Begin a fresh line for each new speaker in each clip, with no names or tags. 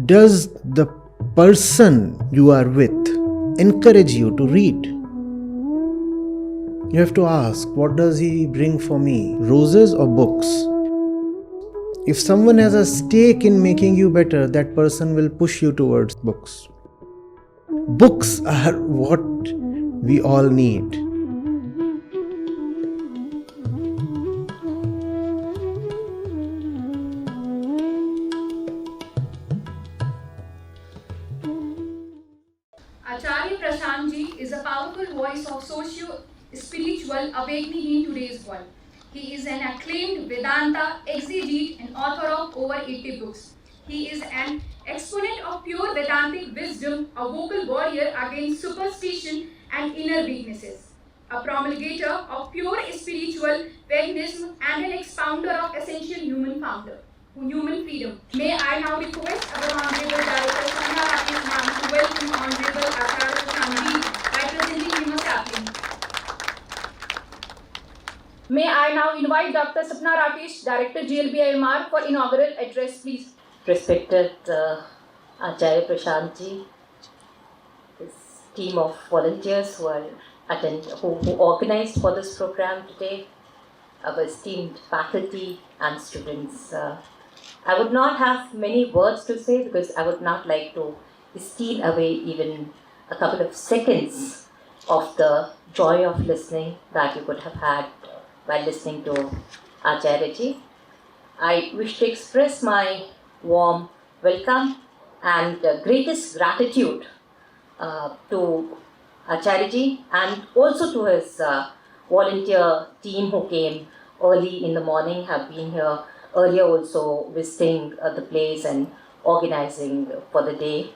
does the person you are with encourage you to read? You have to ask, what does he bring for me? Roses or books? If someone has a stake in making you better, that person will push you towards books. Books are what we all need.
Acharya Prashant ji is a powerful voice of socio-spiritual awakening in today's world. He is an acclaimed Vedanta exegete and author of over 80 books. He is an exponent of pure Vedantic wisdom, a vocal warrior against superstition and inner weaknesses, a promulgator of pure spiritual veganism, and an expounder of essential human freedom. May I now request our Honorable Director Sandhya Rakesh ma'am to welcome Honorable Acharya Prashant ji by presenting him a sapling. May I now invite Dr. Sapna Rakesh, Director GLBIMR, for inaugural address, please.
Respected Acharya Prashant ji, this team of volunteers who organized for this program today, our esteemed faculty and students. I would not have many words to say because I would not like to steal away even a couple of seconds of the joy of listening that you could have had while listening to Acharya ji. I wish to express my warm welcome and greatest gratitude to Acharya ji and also to his volunteer team who came early in the morning, have been here earlier also visiting the place and organizing for the day.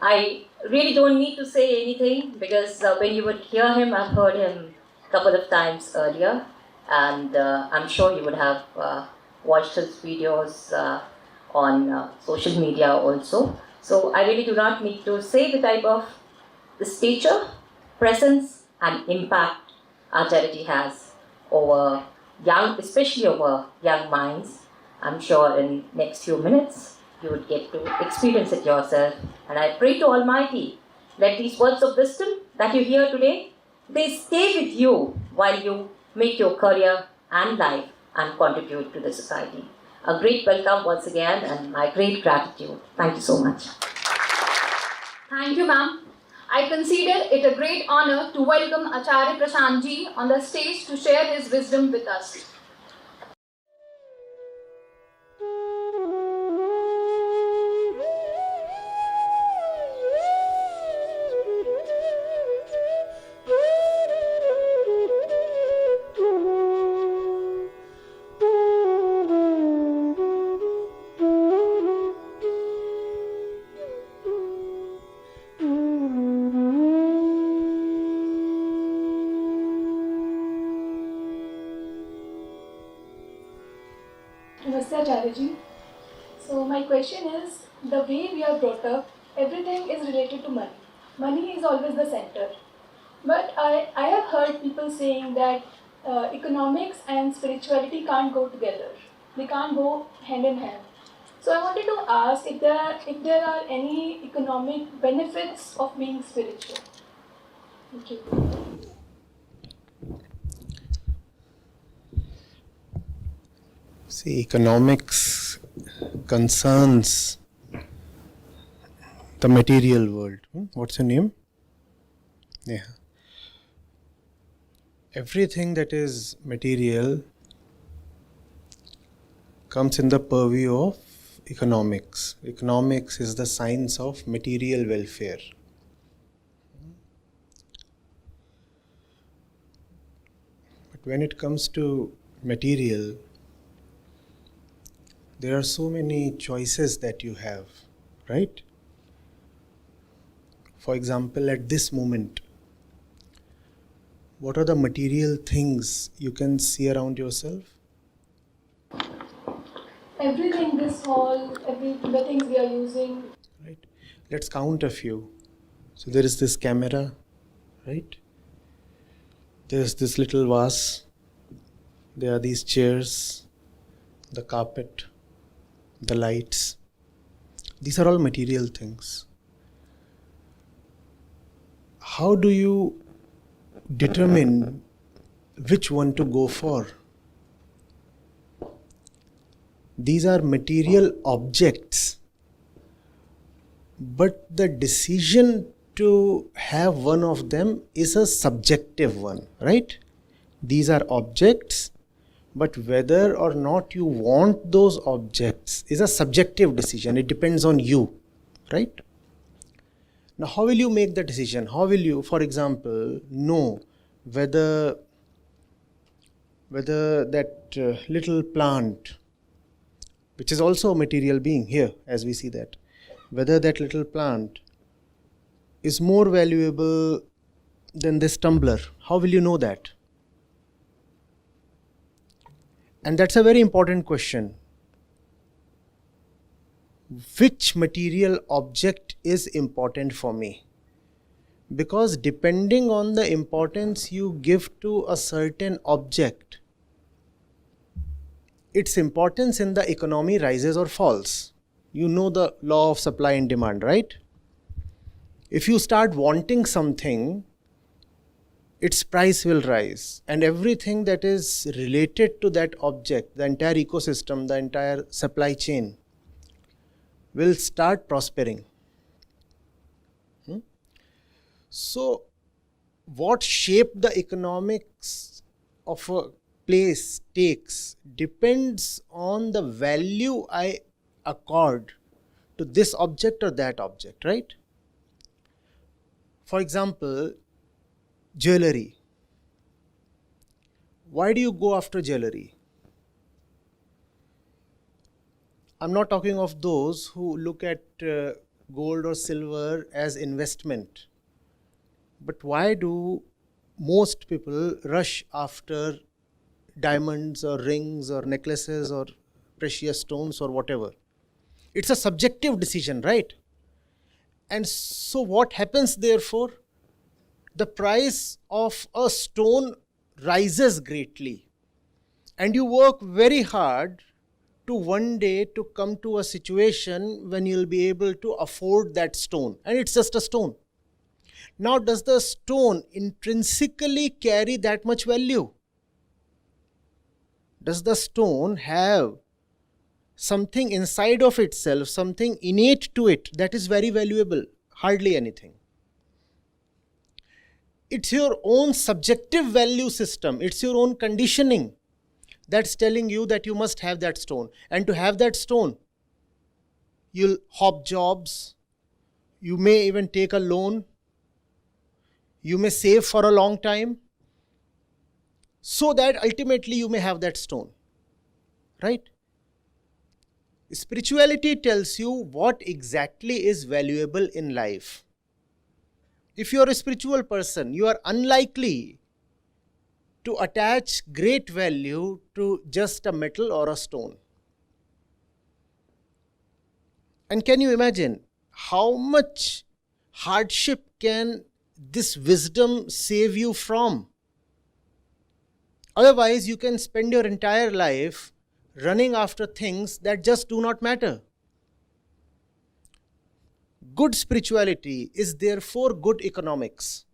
I really don't need to say anything because when you would hear him, I've heard him a couple of times earlier, and I'm sure you would have watched his videos on social media also. So I really do not need to say the type of the stature, presence and impact Acharya ji has over young, especially over young minds. I'm sure in next few minutes you would get to experience it yourself. And I pray to Almighty, let these words of wisdom that you hear today, they stay with you while you make your career and life and contribute to the society. A great welcome once again and my great gratitude. Thank you so much.
Thank you, ma'am. I consider it a great honor to welcome Acharya Prashant ji on the stage to share his wisdom with us.
Namaste Acharya ji. So my question is, the way we are brought up, everything is related to money. Money is always the center. But I have heard people saying that economics and spirituality can't go together. They can't go hand in hand. So I wanted to ask if there are any economic benefits of being spiritual. Thank you.
See, economics concerns the material world. What's your name? Yeah. Everything that is material comes in the purview of economics. Economics is the science of material welfare. But when it comes to material, there are so many choices that you have, right? For example, at this moment, what are the material things you can see around yourself?
Everything, this hall, the things we are using.
Right. Let's count a few. So there is this camera, right? There's this little vase. There are these chairs, the carpet, the lights. These are all material things. How do you determine which one to go for? These are material objects, but the decision to have one of them is a subjective one, right? These are objects, but whether or not you want those objects is a subjective decision. It depends on you, right? Now, how will you make the decision? How will you, for example, know whether that little plant, which is also a material being here, as we see that, whether that little plant is more valuable than this tumbler? How will you know that? And that's a very important question. Which material object is important for me? Because depending on the importance you give to a certain object, its importance in the economy rises or falls. You know the law of supply and demand, right? If you start wanting something, its price will rise, and everything that is related to that object, the entire ecosystem, the entire supply chain, will start prospering. So, what shape the economics of a place takes depends on the value I accord to this object or that object, right? For example, jewelry. Why do you go after jewelry? I'm not talking of those who look at gold or silver as investment. But why do most people rush after diamonds or rings or necklaces or precious stones or whatever? It's a subjective decision, right? And so what happens therefore? The price of a stone rises greatly. And you work very hard to one day to come to a situation when you'll be able to afford that stone. And it's just a stone. Now, does the stone intrinsically carry that much value? Does the stone have something inside of itself, something innate to it that is very valuable? Hardly anything. It's your own subjective value system. It's your own conditioning that's telling you that you must have that stone. And to have that stone, you'll hop jobs. You may even take a loan. You may save for a long time so that ultimately you may have that stone, right? Spirituality tells you what exactly is valuable in life. If you are a spiritual person, you are unlikely to attach great value to just a metal or a stone. And can you imagine how much hardship can this wisdom save you from? Otherwise, you can spend your entire life running after things that just do not matter. Good spirituality is therefore good economics.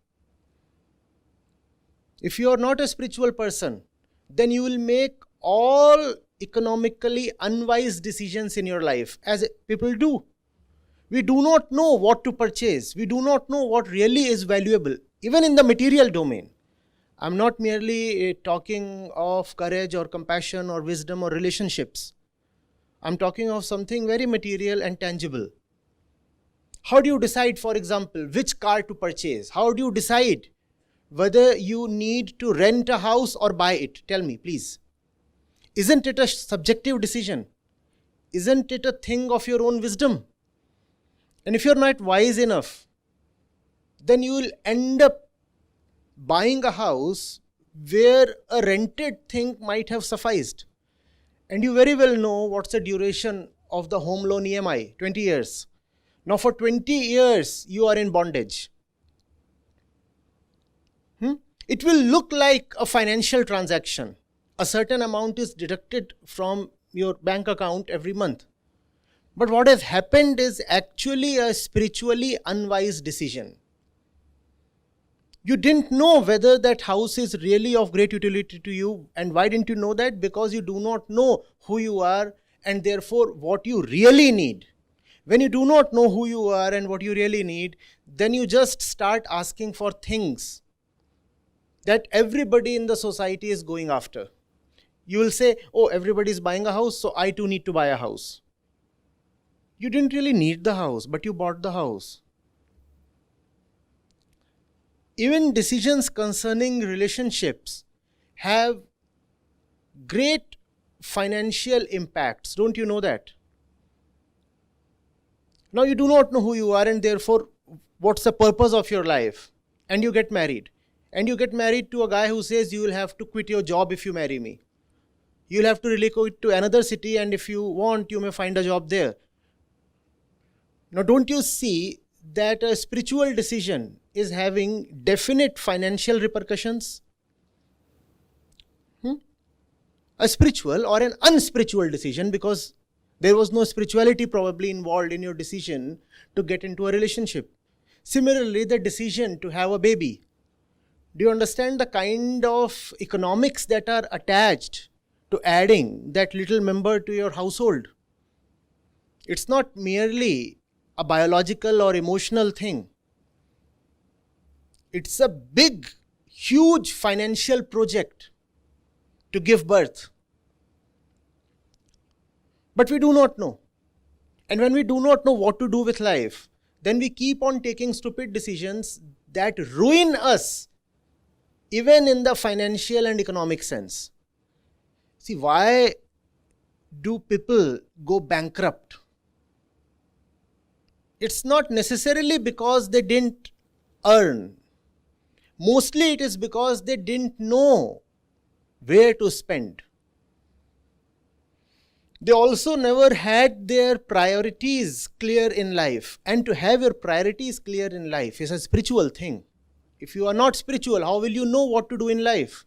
If you are not a spiritual person, then you will make all economically unwise decisions in your life, as people do. We do not know what to purchase. We do not know what really is valuable, even in the material domain. I'm not merely talking of courage or compassion or wisdom or relationships. I'm talking of something very material and tangible. How do you decide, for example, which car to purchase? How do you decide whether you need to rent a house or buy it? Tell me, please. Isn't it a subjective decision? Isn't it a thing of your own wisdom? And if you're not wise enough, then you will end up buying a house where a rented thing might have sufficed. And you very well know what's the duration of the home loan EMI, 20 years. Now for 20 years, you are in bondage. It will look like a financial transaction. A certain amount is deducted from your bank account every month. But what has happened is actually a spiritually unwise decision. You didn't know whether that house is really of great utility to you. And why didn't you know that? Because you do not know who you are and therefore what you really need. When you do not know who you are and what you really need, then you just start asking for things that everybody in the society is going after. You will say, oh, everybody is buying a house, so I too need to buy a house. You didn't really need the house, but you bought the house. Even decisions concerning relationships have great financial impacts. Don't you know that? Now you do not know who you are and therefore what's the purpose of your life. And you get married. And you get married to a guy who says you will have to quit your job if you marry me. You'll have to relocate to another city and if you want, you may find a job there. Now don't you see that a spiritual decision is having definite financial repercussions? A spiritual or an unspiritual decision, because there was no spirituality probably involved in your decision to get into a relationship. Similarly, the decision to have a baby. Do you understand the kind of economics that are attached to adding that little member to your household? It's not merely a biological or emotional thing. It's a big, huge financial project to give birth. But we do not know. And when we do not know what to do with life, then we keep on taking stupid decisions that ruin us, even in the financial and economic sense. See, why do people go bankrupt? It's not necessarily because they didn't earn. Mostly it is because they didn't know where to spend. They also never had their priorities clear in life. And to have your priorities clear in life is a spiritual thing. If you are not spiritual, how will you know what to do in life?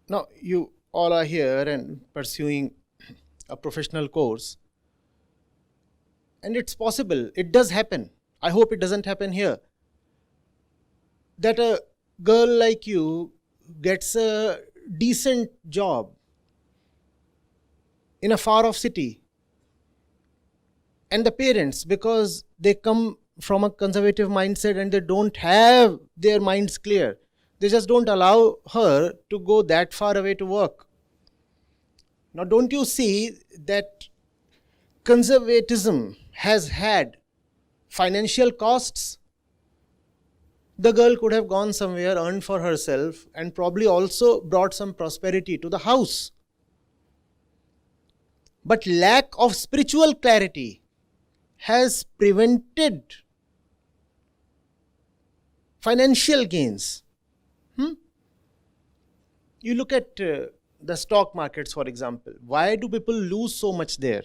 Now, you all are here and pursuing a professional course. And it's possible, it does happen. I hope it doesn't happen here. That a girl like you gets a decent job in a far off city. And the parents, because they come from a conservative mindset and they don't have their minds clear, they just don't allow her to go that far away to work. Now, don't you see that conservatism has had financial costs? The girl could have gone somewhere, earned for herself, and probably also brought some prosperity to the house. But lack of spiritual clarity has prevented financial gains. You look at the stock markets, for example. Why do people lose so much there?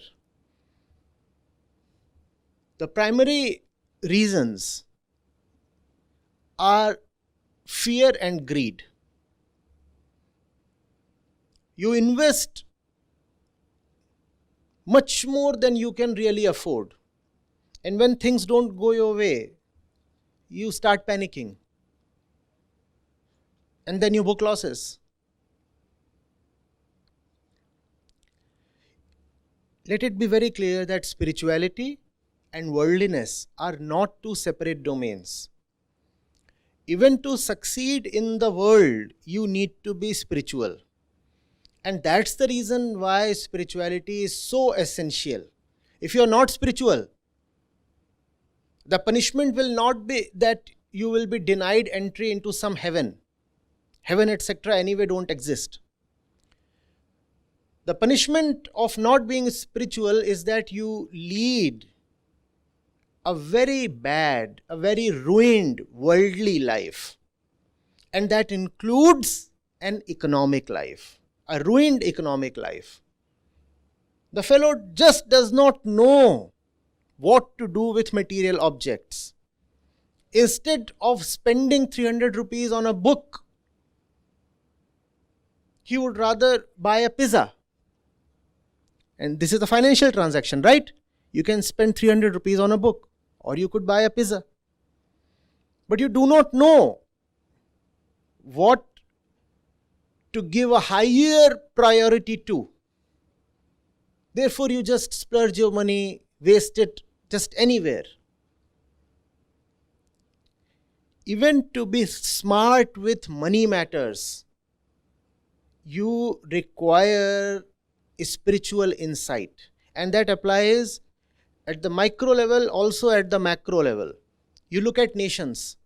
The primary reasons are fear and greed. You invest much more than you can really afford. And when things don't go your way, you start panicking. And then you book losses. Let it be very clear that spirituality and worldliness are not two separate domains. Even to succeed in the world, you need to be spiritual. And that's the reason why spirituality is so essential. If you are not spiritual, the punishment will not be that you will be denied entry into some heaven. Heaven, etc. anyway don't exist. The punishment of not being spiritual is that you lead a very bad, a very ruined worldly life. And that includes an economic life, a ruined economic life. The fellow just does not know what to do with material objects. Instead of spending 300 rupees on a book, he would rather buy a pizza. And this is a financial transaction, right? You can spend 300 rupees on a book, or you could buy a pizza. But you do not know what to give a higher priority to. Therefore, you just splurge your money, waste it just anywhere. Even to be smart with money matters, you require spiritual insight. And that applies at the micro level, also at the macro level. You look at nations.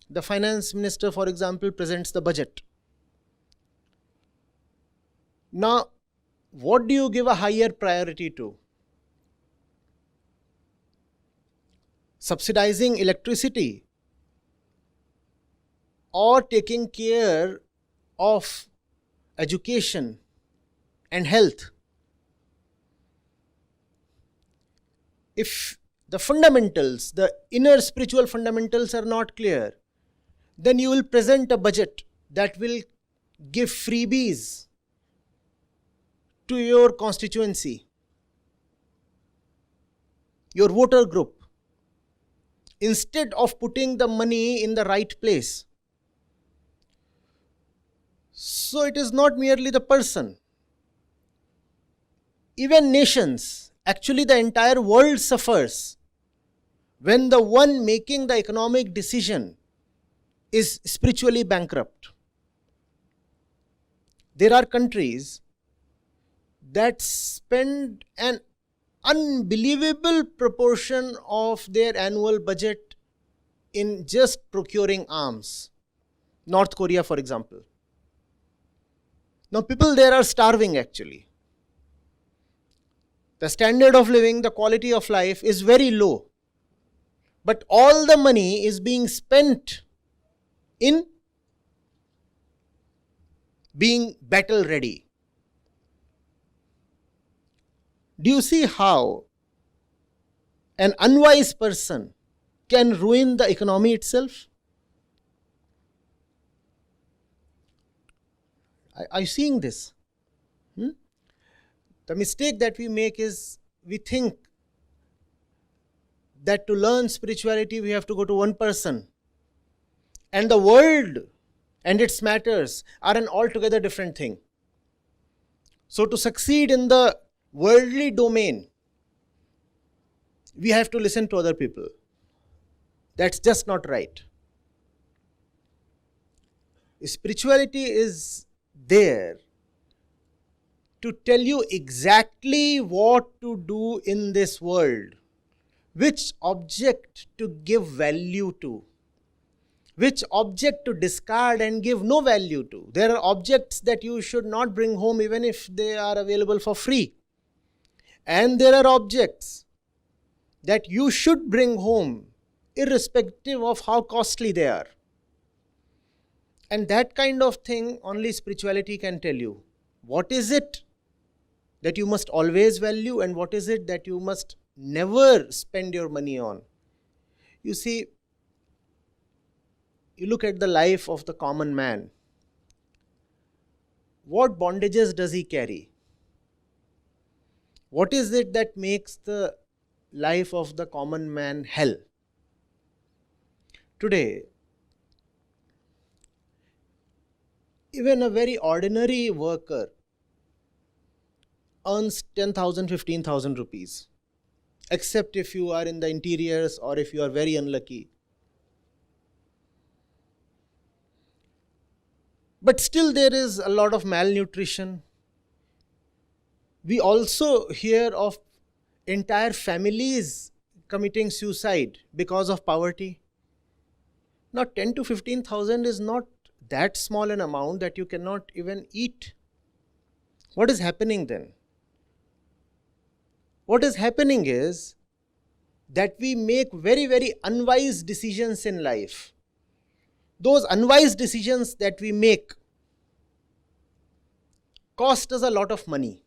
The finance minister, for example, presents the budget. Now, what do you give a higher priority to? Subsidizing electricity or taking care of education and health? If the fundamentals, the inner spiritual fundamentals are not clear, then you will present a budget that will give freebies to your constituency, your voter group, instead of putting the money in the right place. So it is not merely the person. Even nations, actually the entire world suffers when the one making the economic decision is spiritually bankrupt. There are countries that spend an unbelievable proportion of their annual budget in just procuring arms. North Korea, for example. Now, people there are starving actually. The standard of living, the quality of life is very low. But all the money is being spent in being battle ready. Do you see how an unwise person can ruin the economy itself? Are you seeing this? The mistake that we make is we think that to learn spirituality we have to go to one person. And the world and its matters are an altogether different thing. So to succeed in the worldly domain, we have to listen to other people. That's just not right. Spirituality is there to tell you exactly what to do in this world, which object to give value to, which object to discard and give no value to. There are objects that you should not bring home even if they are available for free. And there are objects that you should bring home irrespective of how costly they are. And that kind of thing only spirituality can tell you. What is it that you must always value and what is it that you must never spend your money on? You see, you look at the life of the common man. What bondages does he carry? What is it that makes the life of the common man hell? Today, even a very ordinary worker earns 10,000, 15,000 rupees, except if you are in the interiors or if you are very unlucky. But still there is a lot of malnutrition. We also hear of entire families committing suicide because of poverty. Now 10 to 15,000 is not that small an amount that you cannot even eat. What is happening then? What is happening is that we make very, very unwise decisions in life. Those unwise decisions that we make cost us a lot of money.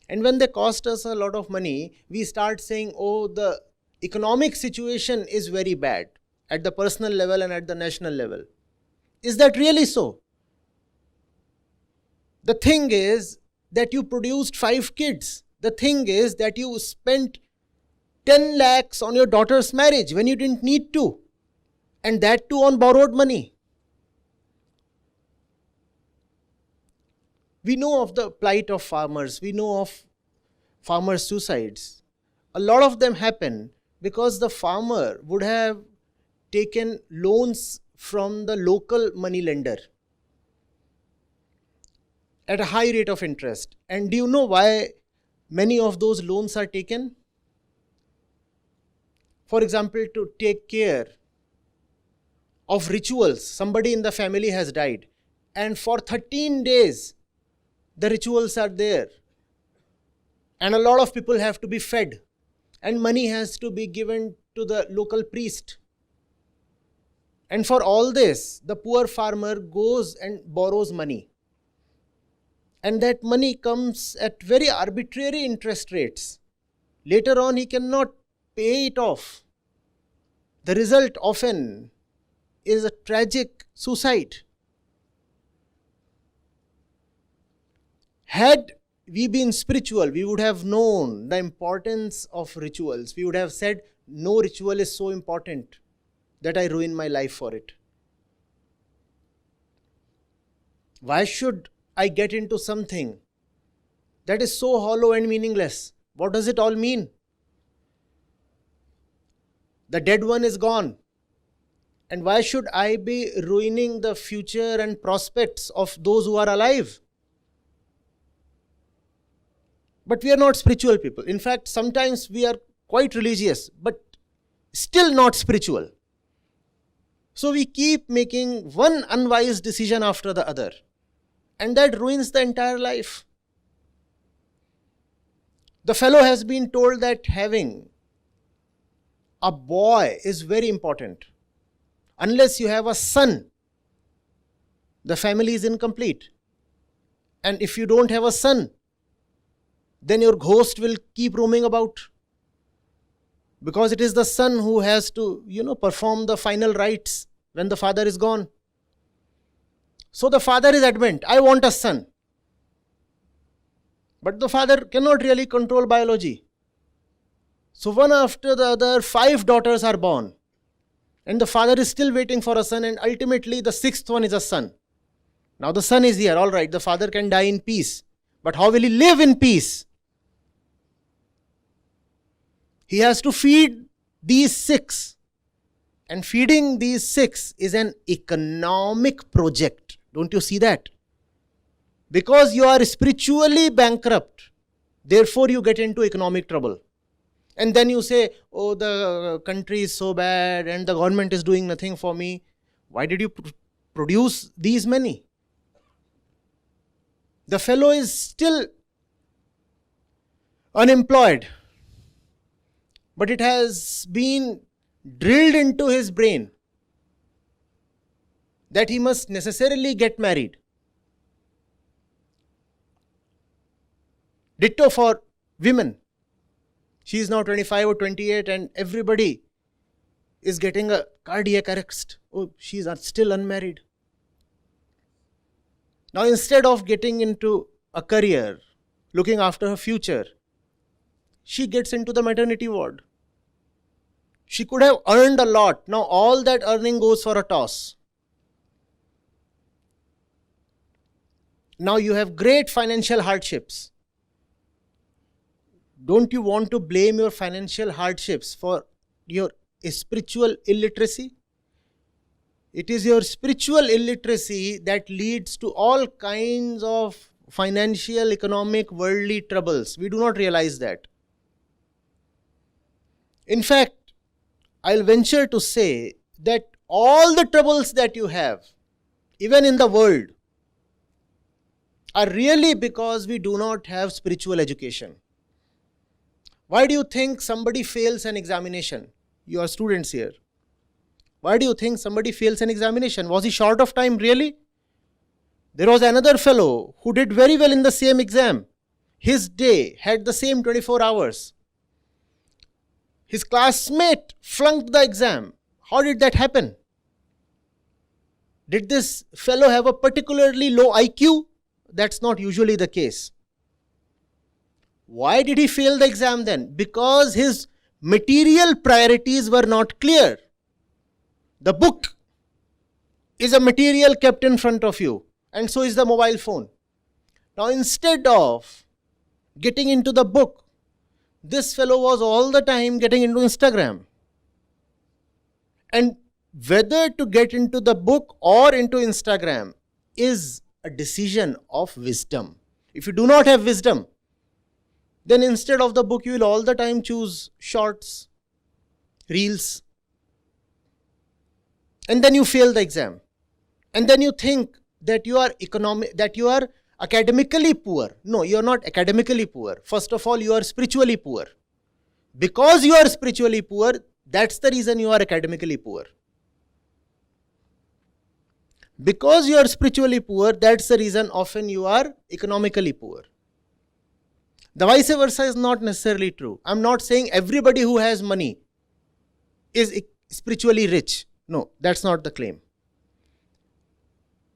And when they cost us a lot of money, we start saying, oh, the economic situation is very bad at the personal level and at the national level. Is that really so? The thing is that you produced 5 kids. The thing is that you spent 10 lakhs on your daughter's marriage when you didn't need to. And that too on borrowed money. We know of the plight of farmers. We know of farmer suicides. A lot of them happen because the farmer would have taken loans from the local money lender at a high rate of interest. And do you know why many of those loans are taken? For example, to take care of rituals. Somebody in the family has died, and for 13 days the rituals are there, and a lot of people have to be fed, and money has to be given to the local priest. And for all this, the poor farmer goes and borrows money. And that money comes at very arbitrary interest rates. Later on, he cannot pay it off. The result often is a tragic suicide. Had we been spiritual, we would have known the importance of rituals. We would have said, no ritual is so important that I ruin my life for it. Why should I get into something that is so hollow and meaningless? What does it all mean? The dead one is gone. And why should I be ruining the future and prospects of those who are alive? But we are not spiritual people. In fact, sometimes we are quite religious, but still not spiritual. So we keep making one unwise decision after the other. And that ruins the entire life. The fellow has been told that having a boy is very important. Unless you have a son, the family is incomplete. And if you don't have a son, then your ghost will keep roaming about. Because it is the son who has to, perform the final rites when the father is gone. So the father is adamant, I want a son. But the father cannot really control biology. So one after the other, 5 daughters are born. And the father is still waiting for a son, and ultimately the 6th one is a son. Now the son is here, all right, the father can die in peace. But how will he live in peace? He has to feed these 6. And feeding these 6 is an economic project. Don't you see that? Because you are spiritually bankrupt, therefore you get into economic trouble. And then you say, oh, the country is so bad and the government is doing nothing for me. Why did you produce these many? The fellow is still unemployed. But it has been drilled into his brain that he must necessarily get married. Ditto for women. She is now 25 or 28 and everybody is getting a cardiac arrest. Oh, she is still unmarried. Now instead of getting into a career, looking after her future, she gets into the maternity ward. She could have earned a lot. Now all that earning goes for a toss. Now you have great financial hardships. Don't you want to blame your financial hardships for your spiritual illiteracy? It is your spiritual illiteracy that leads to all kinds of financial, economic, worldly troubles. We do not realize that. In fact, I'll venture to say that all the troubles that you have, even in the world, are really because we do not have spiritual education. Why do you think somebody fails an examination? You are students here. Why do you think somebody fails an examination? Was he short of time really? There was another fellow who did very well in the same exam. His day had the same 24 hours. His classmate flunked the exam. How did that happen? Did this fellow have a particularly low IQ? That's not usually the case. Why did he fail the exam then? Because his material priorities were not clear. The book is a material kept in front of you, and so is the mobile phone. Now, instead of getting into the book, this fellow was all the time getting into Instagram. And whether to get into the book or into Instagram is a decision of wisdom. If you do not have wisdom, then instead of the book, you will all the time choose shorts, reels, and then you fail the exam. And then you think that you are academically poor. No, you are not academically poor. First of all, you are spiritually poor. Because you are spiritually poor, that's the reason you are academically poor. Because you are spiritually poor, that's the reason often you are economically poor. The vice versa is not necessarily true. I'm not saying everybody who has money is spiritually rich. No, that's not the claim.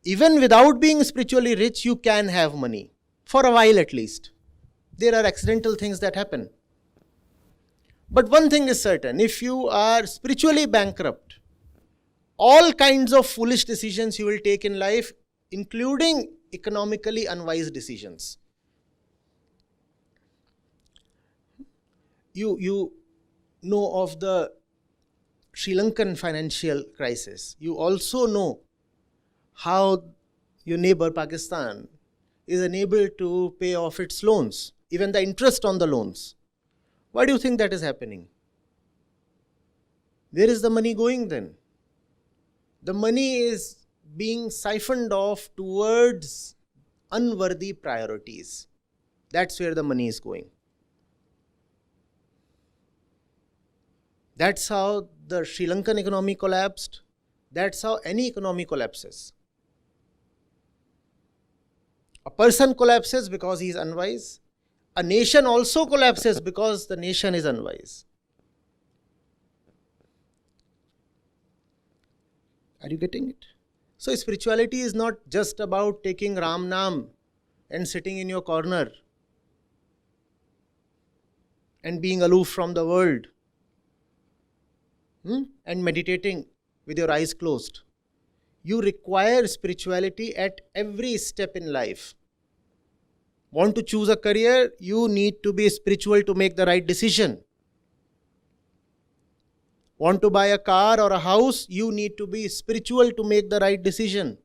Even without being spiritually rich, you can have money. For a while at least. There are accidental things that happen. But one thing is certain, if you are spiritually bankrupt, all kinds of foolish decisions you will take in life, including economically unwise decisions. You know of the Sri Lankan financial crisis. You also know how your neighbor Pakistan is unable to pay off its loans, even the interest on the loans. Why do you think that is happening? Where is the money going then? The money is being siphoned off towards unworthy priorities. That's where the money is going. That's how the Sri Lankan economy collapsed. That's how any economy collapses. A person collapses because he is unwise. A nation also collapses because the nation is unwise. Are you getting it? So spirituality is not just about taking Ram Naam and sitting in your corner and being aloof from the world and meditating with your eyes closed. You require spirituality at every step in life. Want to choose a career? You need to be spiritual to make the right decision. Want to buy a car or a house? You need to be spiritual to make the right decision.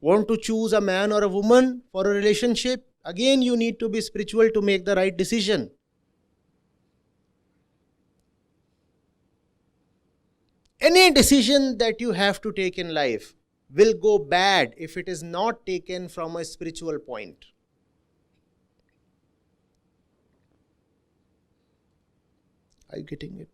Want to choose a man or a woman for a relationship? Again, you need to be spiritual to make the right decision. Any decision that you have to take in life will go bad if it is not taken from a spiritual point. Are you getting it?